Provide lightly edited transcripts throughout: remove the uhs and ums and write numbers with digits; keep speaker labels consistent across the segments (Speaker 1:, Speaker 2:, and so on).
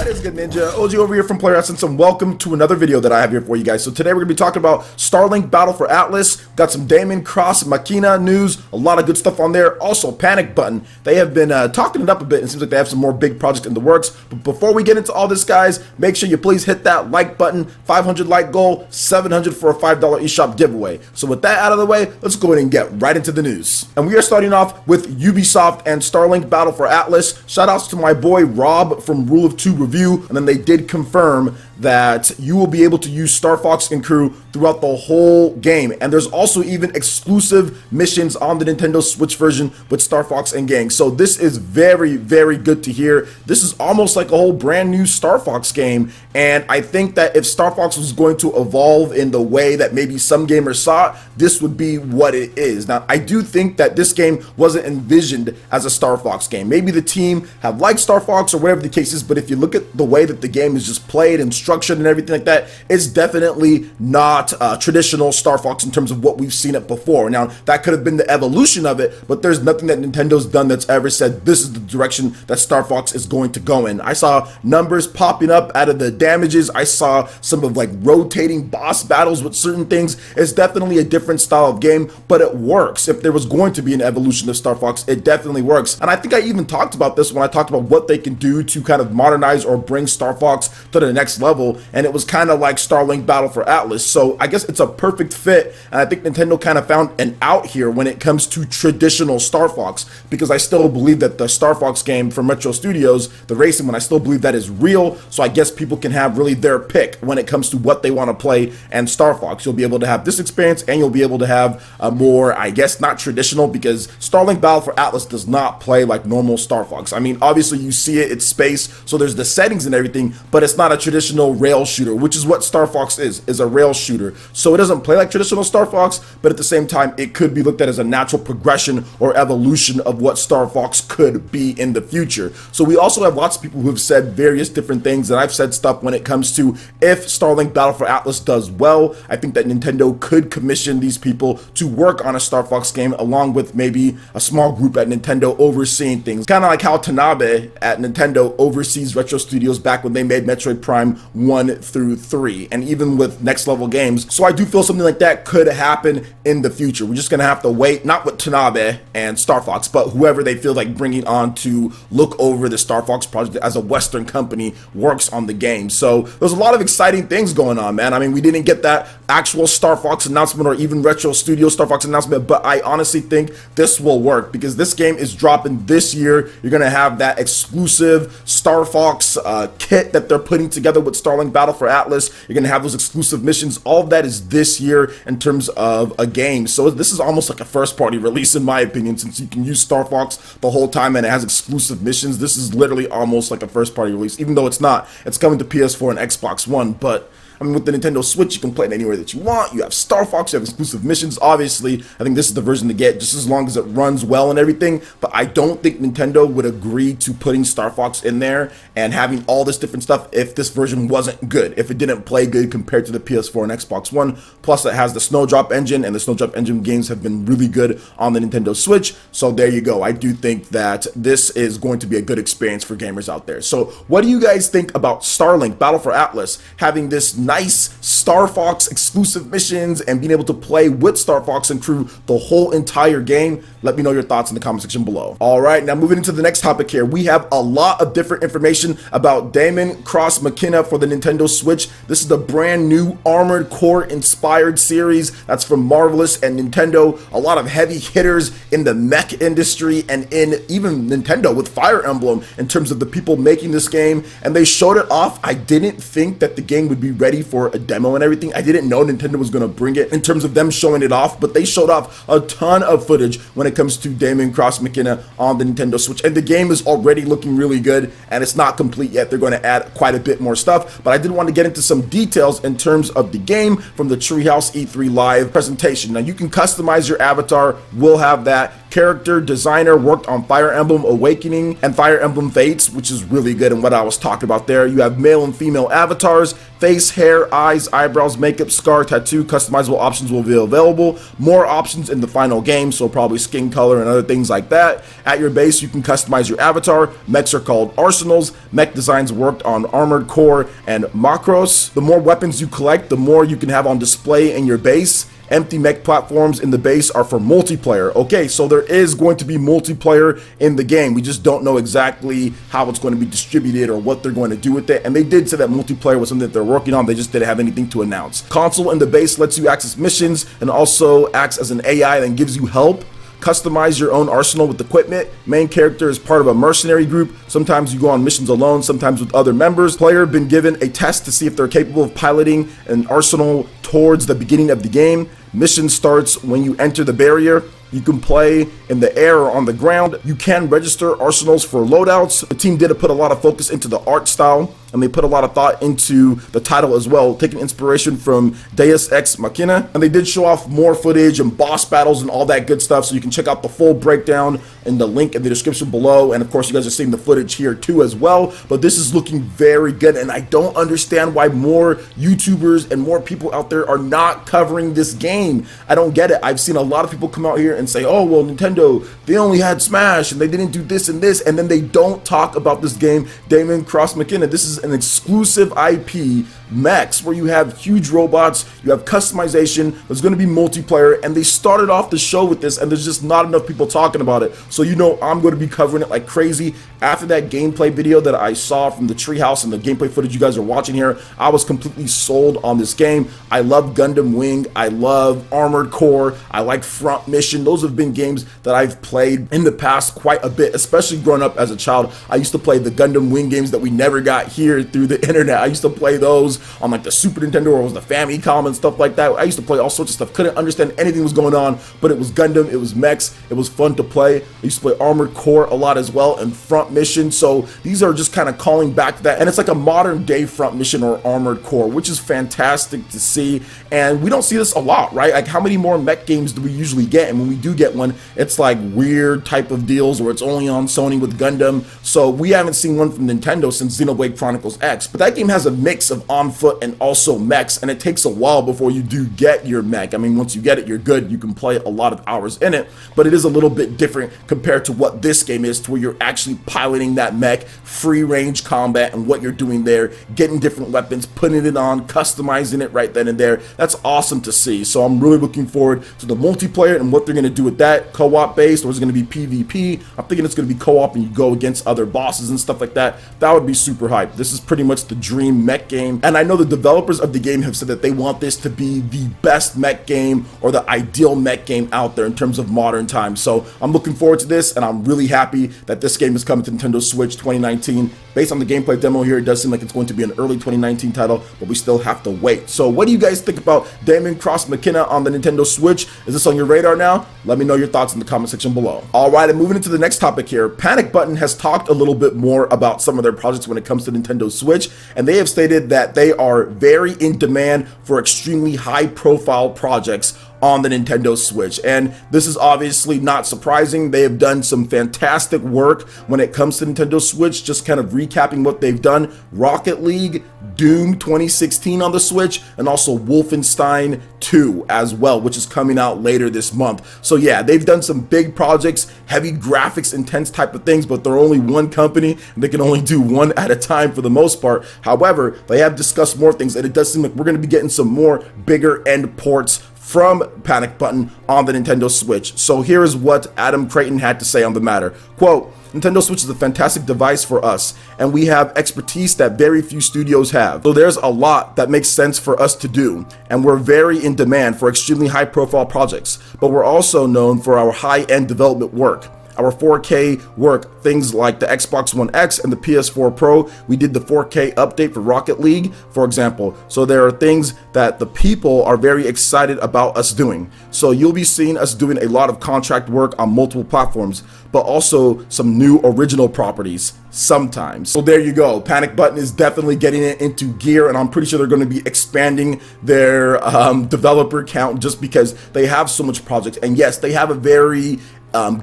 Speaker 1: What is good, Ninja? OG over here from Player Essence, and welcome to another video that I have here for you guys. So today we're going to be talking about Starlink Battle for Atlus. Got some Daemon cross Machina news, a lot of good stuff on there. Also, Panic Button. They have been talking it up a bit, and it seems like they have some more big projects in the works. But before we get into all this, guys, make sure you please hit that like button. 500 like goal, 700 for a $5 eShop giveaway. So with that out of the way, let's go ahead and get right into the news. And we are starting off with Ubisoft and Starlink Battle for Atlus. Shout outs to my boy Rob from Rule of Two Review, and then they did confirm that you will be able to use Star Fox and crew throughout the whole game, and there's also even exclusive missions on the Nintendo Switch version with Star Fox and gang. So this is very, very good to hear. This is almost like a whole brand new Star Fox game, and I think that if Star Fox was going to evolve in the way that maybe some gamers saw it, this would be what it is. Now, I do think that this game wasn't envisioned as a Star Fox game. Maybe the team have liked Star Fox or whatever the case is, but if you look at the way that the game is just played and structured and everything like that, it's definitely not traditional Star Fox in terms of what we've seen it before. Now, that could have been the evolution of it, but there's nothing that Nintendo's done that's ever said this is the direction that Star Fox is going to go in. I saw numbers popping up out of the damages. I saw some of like rotating boss battles with certain things. It's definitely a different style of game, but it works. If there was going to be an evolution of Star Fox, it definitely works. And I think I even talked about this when I talked about what they can do to kind of modernize or bring Star Fox to the next level, and it was kind of like Starlink Battle for Atlus. So I guess it's a perfect fit, and I think Nintendo kind of found an out here when it comes to traditional Star Fox, because I still believe that the Star Fox game from Retro Studios, the racing one, I still believe that is real. So I guess people can have really their pick when it comes to what they want to play, and Star Fox, you'll be able to have this experience, and you'll be able to have a more, I guess, not traditional, because Starlink Battle for Atlus does not play like normal Star Fox. I mean, obviously you see it, it's space, so there's the settings and everything, but it's not a traditional rail shooter, which is what Star Fox is a rail shooter. So it doesn't play like traditional Star Fox, but at the same time, it could be looked at as a natural progression or evolution of what Star Fox could be in the future. So we also have lots of people who have said various different things, and I've said stuff when it comes to if Starlink Battle for Atlus does well, I think that Nintendo could commission these people to work on a Star Fox game along with maybe a small group at Nintendo overseeing things. Kind of like how Tanabe at Nintendo oversees Retro Studios back when they made Metroid Prime 1 through 3, and even with next level games. So I do feel something like that could happen in the future. We're just gonna have to wait, not with Tanabe and Star Fox, but whoever they feel like bringing on to look over the Star Fox project as a Western company works on the game. So there's a lot of exciting things going on, man. I mean, we didn't get that actual Star Fox announcement or even Retro Studio Star Fox announcement, but I honestly think this will work because this game is dropping this year. You're gonna have that exclusive Star Fox kit that they're putting together with Starlink Battle for Atlus. You're gonna have those exclusive missions. All of that is this year in terms of a game. So this is almost like a first party release in my opinion, since you can use Star Fox the whole time and it has exclusive missions. This is literally almost like a first party release, even though it's not. It's coming to PS4 and Xbox One, but I mean, with the Nintendo Switch, you can play it anywhere that you want. You have Star Fox, you have exclusive missions. Obviously, I think this is the version to get, just as long as it runs well and everything. But I don't think Nintendo would agree to putting Star Fox in there and having all this different stuff if this version wasn't good, if it didn't play good compared to the PS4 and Xbox One. Plus, it has the Snowdrop engine, and the Snowdrop engine games have been really good on the Nintendo Switch. So there you go. I do think that this is going to be a good experience for gamers out there. So what do you guys think about Starlink Battle for Atlus having this nice Star Fox exclusive missions and being able to play with Star Fox and crew the whole entire game? Let me know your thoughts in the comment section below. All right, now moving into the next topic here, we have a lot of different information about Daemon Cross Machina for the Nintendo Switch. This is the brand new Armored Core inspired series that's from Marvelous and Nintendo. A lot of heavy hitters in the mech industry and in even Nintendo with Fire Emblem in terms of the people making this game, and they showed it off. I didn't think that the game would be ready for a demo and everything. I didn't know Nintendo was going to bring it in terms of them showing it off, but they showed off a ton of footage when it comes to Daemon Cross Machina on the Nintendo Switch, and the game is already looking really good, and it's not complete yet. They're going to add quite a bit more stuff, but I did want to get into some details in terms of the game from the Treehouse E3 Live presentation. Now, you can customize your avatar. We'll have that. character designer worked on Fire Emblem Awakening and Fire Emblem Fates, which is really good and what I was talking about there. You have male and female avatars, face, hair, eyes, eyebrows, makeup, scar, tattoo, customizable options will be available. More options in the final game, so probably skin color and other things like that. At your base, you can customize your avatar. Mechs are called arsenals. Mech designs worked on Armored Core and Macros. The more weapons you collect, the more you can have on display in your base. Empty mech platforms in the base are for multiplayer. Okay, so there is going to be multiplayer in the game. We just don't know exactly how it's going to be distributed or what they're going to do with it. And they did say that multiplayer was something that they're working on. They just didn't have anything to announce. Console in the base lets you access missions and also acts as an AI that gives you help. Customize your own arsenal with equipment. Main character is part of a mercenary group. Sometimes you go on missions alone, sometimes with other members. Player been given a test to see if they're capable of piloting an arsenal towards the beginning of the game. Mission starts when you enter the barrier. You can play in the air or on the ground. You can register arsenals for loadouts. The team did put a lot of focus into the art style, and they put a lot of thought into the title as well, taking inspiration from Deus Ex Machina. And they did show off more footage and boss battles and all that good stuff, so you can check out the full breakdown in the link in the description below. And of course, you guys are seeing the footage here too as well. But this is looking very good, and I don't understand why more YouTubers and more people out there are not covering this game. I don't get it. I've seen a lot of people come out here and say, oh, well, Nintendo, they only had Smash and they didn't do this and this, and then they don't talk about this game, Daemon X Machina. This is an exclusive IP, mechs, where you have huge robots, you have customization, there's going to be multiplayer, and they started off the show with this, and there's just not enough people talking about it. So you know I'm going to be covering it like crazy. After that gameplay video that I saw from the treehouse and the gameplay footage you guys are watching here, I was completely sold on this game. I love Gundam Wing, I love Armored Core, I like Front Mission. Those have been games that I've played in the past quite a bit, especially growing up as a child. I used to play the Gundam Wing games that we never got here through the internet. I used to play those on like the Super Nintendo, or it was the Famicom and stuff like that. I used to play all sorts of stuff, couldn't understand anything was going on, but it was Gundam, it was mechs, it was fun to play. I used to play Armored Core a lot as well, and Front Mission. So these are just kind of calling back to that, and it's like a modern day Front Mission or Armored Core, which is fantastic to see. And we don't see this a lot, right? Like, how many more mech games do we usually get? And when we do get one, it's like weird type of deals where it's only on Sony with Gundam. So we haven't seen one from Nintendo since Xenoblade Chronicles X. But that game has a mix of on foot and also mechs, and it takes a while before you do get your mech. I mean, once you get it, you're good. You can play a lot of hours in it, but it is a little bit different compared to what this game is, to where you're actually piloting that mech, free range combat, and what you're doing there, getting different weapons, putting it on, customizing it right then and there. That's awesome to see. So I'm really looking forward to the multiplayer and what they're going to do with that. Co-op based, or is it going to be PvP? I'm thinking it's going to be co-op and you go against other bosses and stuff like that. That would be super hype. This is pretty much the dream mech game, and I know the developers of the game have said that they want this to be the best mech game or the ideal mech game out there in terms of modern times. So I'm looking forward to this, and I'm really happy that this game is coming to Nintendo Switch 2019. Based on the gameplay demo here, it does seem like it's going to be an early 2019 title, but we still have to wait. So what do you guys think about Daemon X Machina on the Nintendo Switch? Is this on your radar now? Let me know your thoughts in the comment section below. All right, and moving into the next topic here, Panic Button has talked a little bit more about some of their projects when it comes to Nintendo Switch, and they have stated that they are very in demand for extremely high profile projects on the Nintendo Switch. And this is obviously not surprising. They have done some fantastic work when it comes to Nintendo Switch. Just kind of recapping what they've done: Rocket League, Doom 2016 on the Switch, and also Wolfenstein 2 as well, which is coming out later this month. So yeah, they've done some big projects, heavy graphics, intense type of things, but they're only one company and they can only do one at a time for the most part. However, they have discussed more things, and it does seem like we're going to be getting some more bigger end ports from Panic Button on the Nintendo Switch. So here is what Adam Creighton had to say on the matter. Quote, Nintendo Switch is a fantastic device for us, and we have expertise that very few studios have. So there's a lot that makes sense for us to do, and we're very in demand for extremely high profile projects, but we're also known for our high-end development work. Our 4K work, things like the Xbox One X and the PS4 Pro. We did the 4K update for Rocket League, for example. So there are things that the people are very excited about us doing. So you'll be seeing us doing a lot of contract work on multiple platforms, but also some new original properties sometimes. So there you go. Panic Button is definitely getting it into gear, and I'm pretty sure they're going to be expanding their developer count just because they have so much projects. And yes, they have a very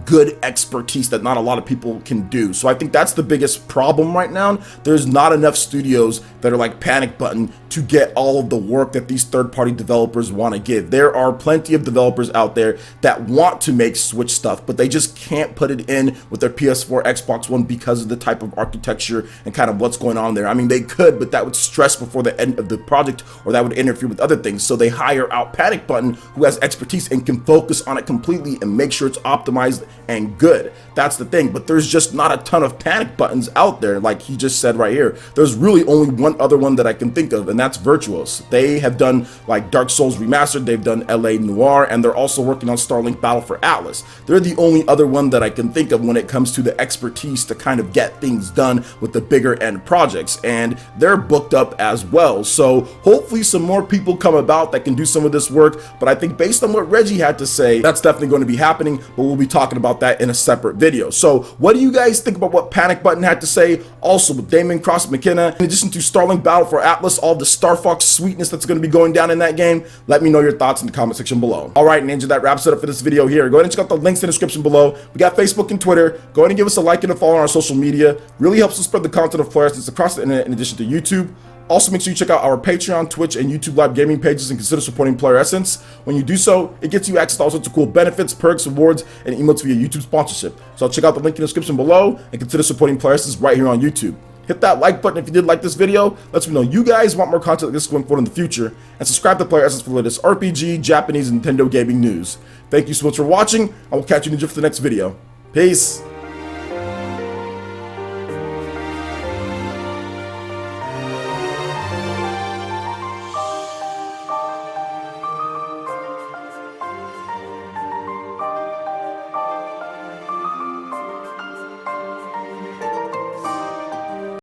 Speaker 1: good expertise that not a lot of people can do. So I think that's the biggest problem right now. There's not enough studios that are like Panic Button to get all of the work that these third-party developers want to give. There are plenty of developers out there that want to make Switch stuff, but they just can't put it in with their PS4, Xbox One because of the type of architecture and kind of what's going on there. I mean, they could, but that would stress before the end of the project, or that would interfere with other things. So they hire out Panic Button, who has expertise and can focus on it completely and make sure it's optimized and good. That's the thing. But there's just not a ton of Panic Buttons out there, like he just said right here. There's really only one other one that I can think of, and that's Virtuos. They have done like Dark Souls Remastered, they've done LA Noire, and they're also working on Starlink Battle for Atlus. They're the only other one that I can think of when it comes to the expertise to kind of get things done with the bigger end projects, and they're booked up as well. So hopefully some more people come about that can do some of this work, but I think based on what Reggie had to say, that's definitely going to be happening, but we'll be talking about that in a separate video. So what do you guys think about what Panic Button had to say? Also with Daemon x Machina, in addition to Starlink Battle for Atlus, all the Star Fox sweetness that's going to be going down in that game, let me know your thoughts in the comment section below. Alright, Ninja, that wraps it up for this video here. Go ahead and check out the links in the description below. We got Facebook and Twitter. Go ahead and give us a like and a follow on our social media. Really helps us spread the content of Player Essence across the internet in addition to YouTube. Also, make sure you check out our Patreon, Twitch, and YouTube live gaming pages and consider supporting Player Essence. When you do so, it gets you access to all sorts of cool benefits, perks, rewards, and emotes via YouTube sponsorship. So check out the link in the description below and consider supporting Player Essence right here on YouTube. Hit that like button if you did like this video. Lets me know you guys want more content like this going forward in the future. And subscribe to Player Essence for the latest RPG, Japanese, and Nintendo gaming news. Thank you so much for watching. I will catch you, Ninja, for the next video. Peace.